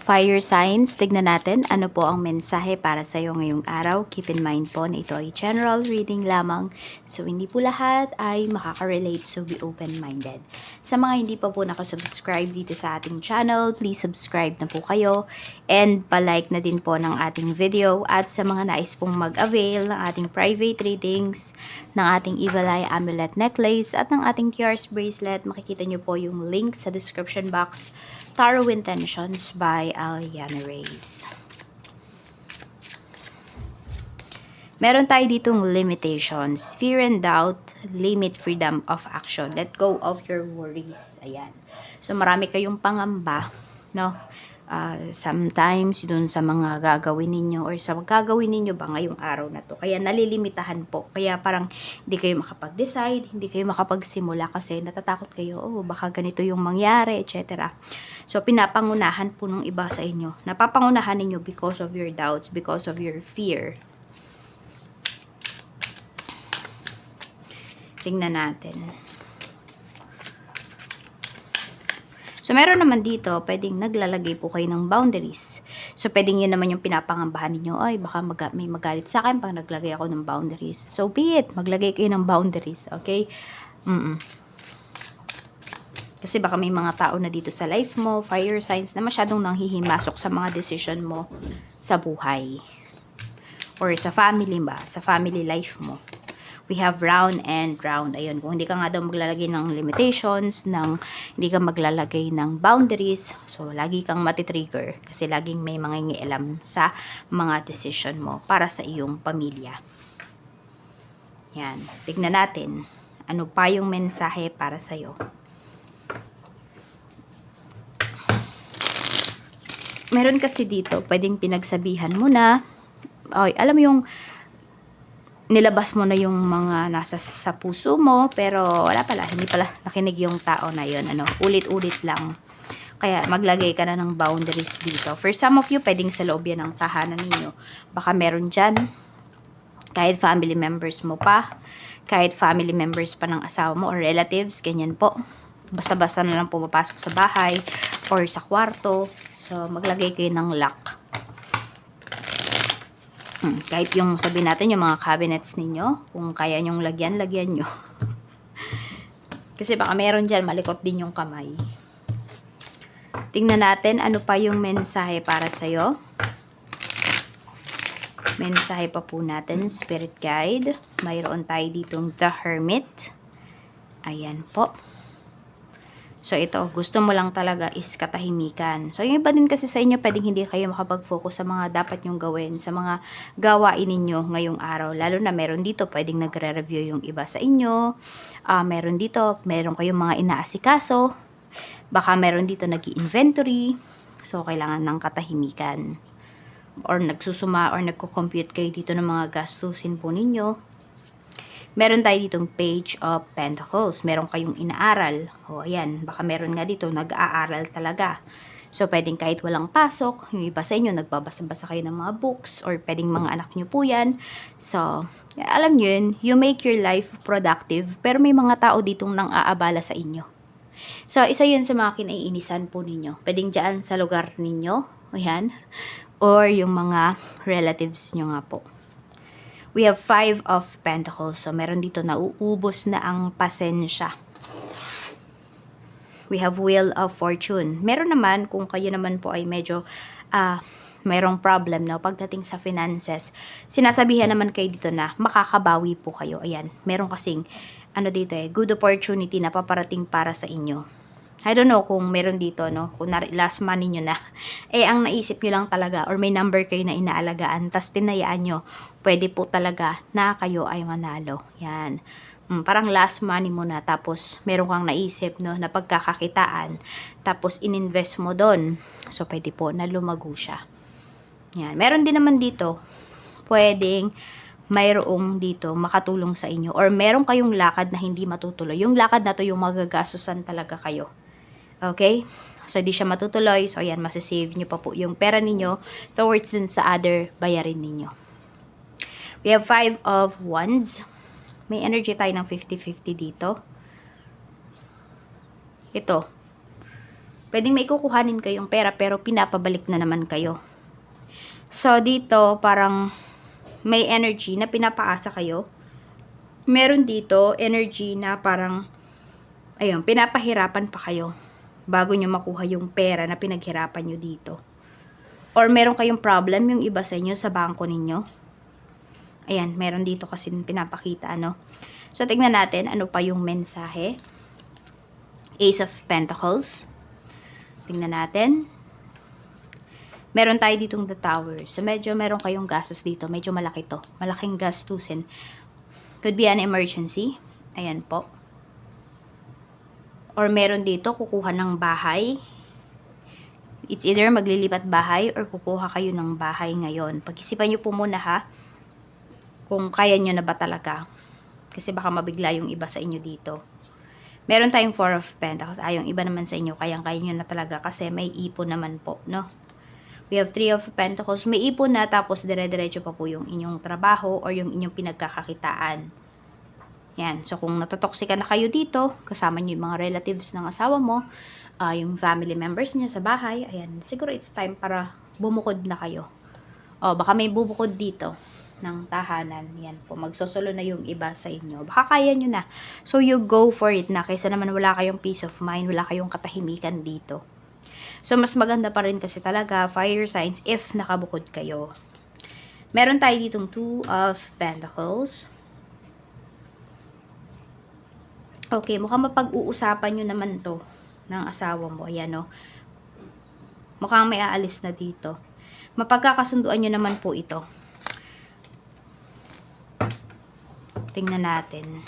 Fire signs, tignan natin ano po ang mensahe para sa iyo ngayong araw. Keep in mind po na ito ay general reading lamang. So, hindi po lahat ay makaka-relate. So, be open-minded. Sa mga hindi pa po nakasubscribe dito sa ating channel, please subscribe na po kayo. And palike na din po ng ating video. At sa mga nais pong mag-avail ng ating private readings, ng ating Evil Eye Amulet Necklace, at ng ating Tears Bracelet, makikita nyo po yung link sa description box. Tarot Intentions by Aliana Reyes. Meron tayo ditong limitations. Fear and doubt, limit freedom of action. Let go of your worries. Ayan. So, marami kayong pangamba, no? Sometimes, dun sa mga gagawin ninyo or sa gagawin ninyo ba ngayong araw na to. Kaya, nalilimitahan po. Kaya, parang hindi kayo makapag-decide, hindi kayo makapagsimula kasi natatakot kayo, oh, baka ganito yung mangyari, etc. So, pinapangunahan po ng iba sa inyo. Napapangunahan ninyo because of your doubts, because of your fear. Tingnan natin. So, meron naman dito, pwedeng naglalagay po kayo ng boundaries. So, pwedeng yun naman yung pinapangambahan ninyo. Ay, baka may magalit sa akin pag naglagay ako ng boundaries. So, be it. Maglagay kayo ng boundaries. Okay? Kasi baka may mga tao na dito sa life mo, fire signs, na masyadong nanghihimasok sa mga decision mo sa buhay. Or sa family ba? Sa family life mo. We have round and round. Ayun, kung hindi ka nga daw maglalagay ng limitations, hindi ka maglalagay ng boundaries, so lagi kang matitrigger kasi laging may mangingialam sa mga decision mo para sa iyong pamilya. Yan. Tignan natin. Ano pa yung mensahe para sa'yo? Meron kasi dito, pwedeng pinagsabihan mo na, ay, alam mo yung nilabas mo na yung mga nasa sa puso mo, pero wala pala, hindi pala nakinig yung tao na yun, ulit-ulit lang. Kaya maglagay ka na ng boundaries dito. For some of you, pwedeng sa loob yan ng tahanan ninyo. Baka meron dyan, kahit family members mo pa, kahit family members pa ng asawa mo or relatives, ganyan po. Basta-basta na lang pumapasok sa bahay or sa kwarto. So, maglagay kayo ng lock. Kahit yung sabihin natin yung mga cabinets ninyo, kung kaya nyong lagyan nyo. Kasi baka meron dyan, malikot din yung kamay. Tingnan natin ano pa yung mensahe para sa'yo. Mensahe pa po natin, Spirit Guide. Mayroon tayo ditong The Hermit. Ayan po. So, ito, gusto mo lang talaga is katahimikan. So, yung iba din kasi sa inyo, pwedeng hindi kayo makapag-focus sa mga dapat nyong gawin, sa mga gawain ninyo ngayong araw. Lalo na meron dito, pwedeng nagre-review yung iba sa inyo. Meron dito, meron kayong mga inaasikaso. Baka meron dito nag-i-inventory. So, kailangan ng katahimikan. Or nagsusuma or nagko-compute kayo dito ng mga gastusin po ninyo. Meron tayo ditong Page of Pentacles. Meron kayong inaaral. O, ayan. Baka meron nga dito, nag-aaral talaga. So, pwedeng kahit walang pasok, yung iba sa inyo, nagbabasa-basa kayo ng mga books, or pwedeng mga anak nyo po yan. So, alam nyo yun, you make your life productive, pero may mga tao ditong nang aabala sa inyo. So, isa yun sa mga kinaiinisan po ninyo. Pwedeng dyan sa lugar ninyo, ayan, or yung mga relatives nyo nga po. We have 5 of Pentacles. So, meron dito na uubos na ang pasensya. We have Wheel of Fortune. Meron naman, kung kayo naman po ay medyo merong problem, no, pagdating sa finances, sinasabihan naman kayo dito na makakabawi po kayo. Ayan, meron kasing, dito good opportunity na paparating para sa inyo. I don't know kung meron dito, no, kung last money nyo na, ang naisip nyo lang talaga, or may number kayo na inaalagaan, tas tinayaan nyo, pwede po talaga na kayo ay manalo. Yan. Parang last money mo na, tapos meron kang naisip, no, na pagkakakitaan, tapos ininvest mo doon. So, pwede po na lumago siya. Yan. Meron din naman dito, pwedeng mayroong dito makatulong sa inyo, or meron kayong lakad na hindi matutuloy. Yung lakad na to, yung magagastusan talaga kayo. Okay? So, di siya matutuloy. So, ayan, masasave nyo pa po yung pera ninyo towards dun sa other bayarin ninyo. We have 5 of Wands. May energy tayo ng 50-50 dito. Ito. Pwedeng may kukuhanin kayong pera pero pinapabalik na naman kayo. So, dito parang may energy na pinapaasa kayo. Meron dito energy na parang, ayun, pinapahirapan pa kayo bago nyo makuha yung pera na pinaghirapan nyo dito. Or meron kayong problem yung iba sa inyo sa bangko ninyo. Ayan, meron dito kasi pinapakita, ano. So, tignan natin ano pa yung mensahe. Ace of Pentacles. Tingnan natin. Meron tayo ditong the Tower. So, medyo meron kayong gastos dito. Medyo malaki to. Malaking gastusin. Could be an emergency. Ayan po. Or meron dito, kukuha ng bahay. It's either maglilipat bahay or kukuha kayo ng bahay ngayon. Pag-isipan nyo po muna ha. Kung kaya nyo na ba talaga. Kasi baka mabigla yung iba sa inyo dito. Meron tayong Four of Pentacles. Yung iba naman sa inyo, kayang-kaya nyo na talaga kasi may ipon naman po, no? We have Three of Pentacles. May ipon na tapos dire-diretso pa po yung inyong trabaho or yung inyong pinagkakakitaan. Yan. So, kung natotoxica na kayo dito, kasama nyo yung mga relatives ng asawa mo, yung family members niya sa bahay, ayan, siguro it's time para bumukod na kayo. O, baka may bubukod dito ng tahanan. Yan po. Magsosolo na yung iba sa inyo. Baka kaya nyo na. So, you go for it na. Kaysa naman wala kayong peace of mind, wala kayong katahimikan dito. So, mas maganda pa rin kasi talaga, fire signs, if nakabukod kayo. Meron tayo ditong Two of Pentacles. Okay, mukhang mapag-uusapan nyo naman to ng asawa mo. Ayan, no? Mukhang may aalis na dito. Mapagkakasunduan nyo naman po ito. Tingnan natin.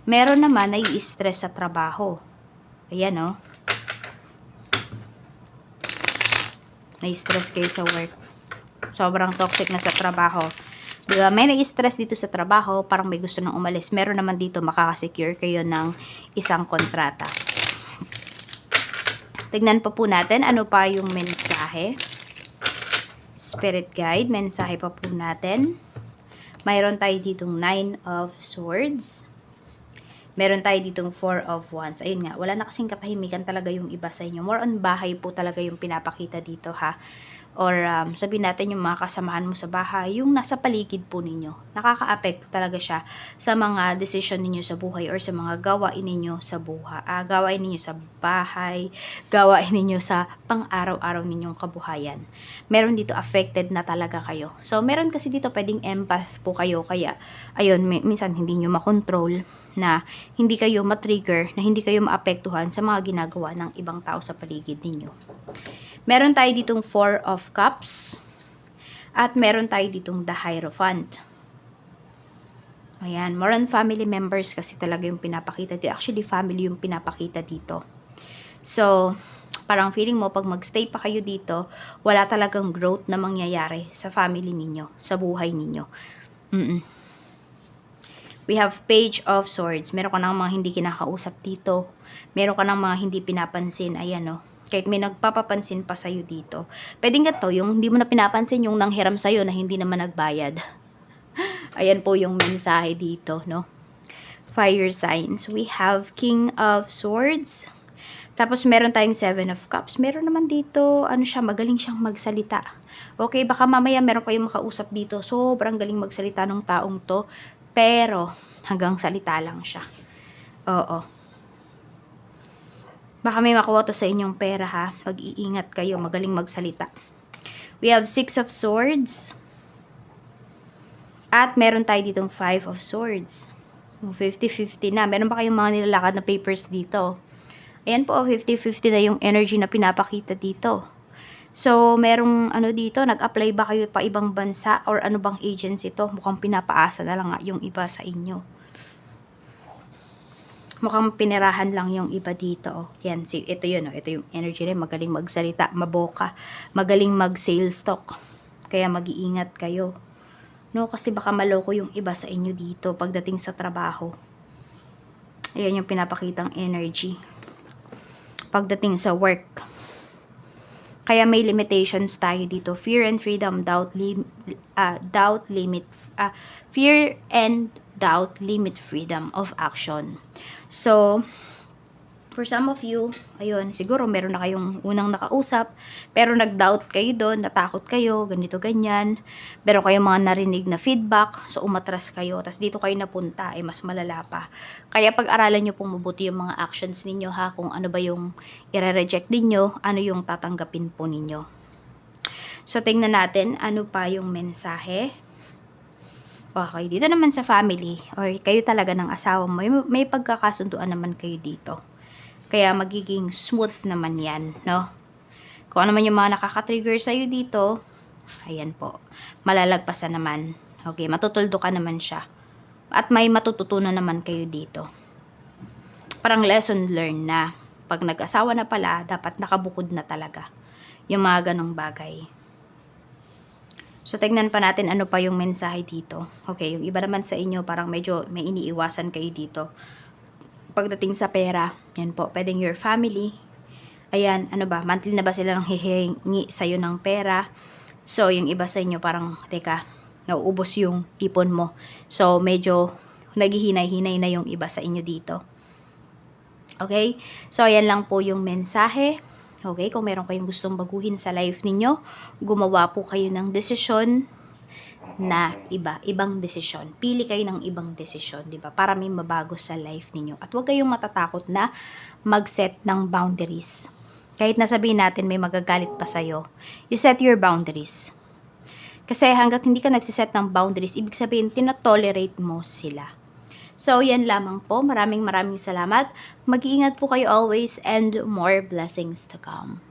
Meron naman nai-stress sa trabaho. Ayan, no? Nai-stress kayo sa work. Sobrang toxic na sa trabaho. Diba? May nai-stress dito sa trabaho, parang may gusto nang umalis. Meron naman dito makakasecure kayo ng isang kontrata. Tignan pa po natin ano pa yung mensahe. Spirit guide, mensahe pa po natin. Mayroon tayo ditong Nine of Swords. Meron tayo ditong Four of Wands. Ayun nga, wala na kasing katahimikan talaga yung iba sa inyo. More on bahay po talaga yung pinapakita dito ha. Or sabihin natin yung mga kasamahan mo sa bahay, yung nasa paligid po ninyo. Nakaka-affect talaga siya sa mga decision ninyo sa buhay or sa mga gawain ninyo sa buhay. Gawain ninyo sa bahay, gawain ninyo sa pang-araw-araw ninyong kabuhayan. Meron dito affected na talaga kayo. So, meron kasi dito pwedeng empath po kayo. Kaya, ayun, minsan hindi nyo makontrol na hindi kayo matrigger, na hindi kayo maapektuhan sa mga ginagawa ng ibang tao sa paligid ninyo. Meron tayo ditong Four of Cups. At meron tayo ditong The Hierophant. Ayan, more on family members kasi talaga yung pinapakita dito. Actually, family yung pinapakita dito. So, parang feeling mo, pag magstay pa kayo dito, wala talagang growth na mangyayari sa family ninyo, sa buhay ninyo. We have Page of Swords. Meron ka ng mga hindi kinakausap dito. Meron ka ng mga hindi pinapansin. Ayan, no? Kahit may nagpapapansin pa sa'yo dito. Pwedeng ganito, yung hindi mo na pinapansin, yung nanghiram sa'yo na hindi naman nagbayad. Ayan po yung mensahe dito, no? Fire signs. We have King of Swords. Tapos, meron tayong Seven of Cups. Meron naman dito, ano siya, magaling siyang magsalita. Okay, baka mamaya meron kayong makausap dito. Sobrang galing magsalita ng taong to. Pero, hanggang salita lang siya. Oo. Baka may makuha to sa inyong pera ha. Pag-iingat kayo, magaling magsalita. We have Six of Swords. At meron tayo ditong Five of Swords. 50-50 na. Meron pa kayong mga nilalakad na papers dito. Ayan po, 50-50 na yung energy na pinapakita dito. So, merong ano dito, nag-apply ba kayo pa ibang bansa or ano bang agency to? Mukhang pinapaasa na lang yung iba sa inyo. Mukhang pinirahan lang yung iba dito. Oh. Yan, ito yun. Oh. Ito yung energy rin. Magaling magsalita, maboka. Magaling mag-sales talk. Kaya mag-iingat kayo. No, kasi baka maloko yung iba sa inyo dito pagdating sa trabaho. Ayan yung pinapakitang energy. Pagdating sa work. Kaya may limitations tayo dito. Fear and freedom, fear and doubt limit freedom of action. So, For some of you, ayun, siguro meron na kayong unang nakausap, pero nag-doubt kayo doon, natakot kayo, ganito, ganyan. Meron kayong mga narinig na feedback, so umatras kayo, tas dito kayo napunta, mas malala pa. Kaya pag-aralan nyo pong mabuti yung mga actions ninyo ha, kung ano ba yung i-reject ninyo, ano yung tatanggapin po ninyo. So, tingnan natin, ano pa yung mensahe. Okay, dito naman sa family, or kayo talaga ng asawa mo, may pagkakasunduan naman kayo dito. Kaya magiging smooth naman yan, no? Kung ano man yung mga nakaka-trigger sa'yo dito, ayan po, malalagpasan naman. Okay, matutuldo ka naman siya. At may matututunan naman kayo dito. Parang lesson learned na. Pag nag-asawa na pala, dapat nakabukod na talaga. Yung mga ganong bagay. So, tignan pa natin ano pa yung mensahe dito. Okay, yung iba naman sa inyo, parang medyo may iniiwasan kayo dito. Pagdating sa pera, yan po, pwedeng your family. Ayan, ano ba, monthly na ba sila nang hihingi sa'yo ng pera? So, yung iba sa inyo parang, teka, nauubos yung ipon mo. So, medyo naghihinay-hinay na yung iba sa inyo dito. Okay? So, ayan lang po yung mensahe. Okay? Kung meron kayong gustong baguhin sa life ninyo, gumawa po kayo ng desisyon na ibang desisyon. Pili kayo ng ibang desisyon, di ba? Para may mabago sa life ninyo. At huwag kayong matatakot na mag-set ng boundaries. Kahit nasabihin natin may magagalit pa sa'yo, you set your boundaries. Kasi hanggat hindi ka nagsiset ng boundaries, ibig sabihin, tinatolerate mo sila. So, yan lamang po. Maraming salamat. Mag-iingat po kayo always and more blessings to come.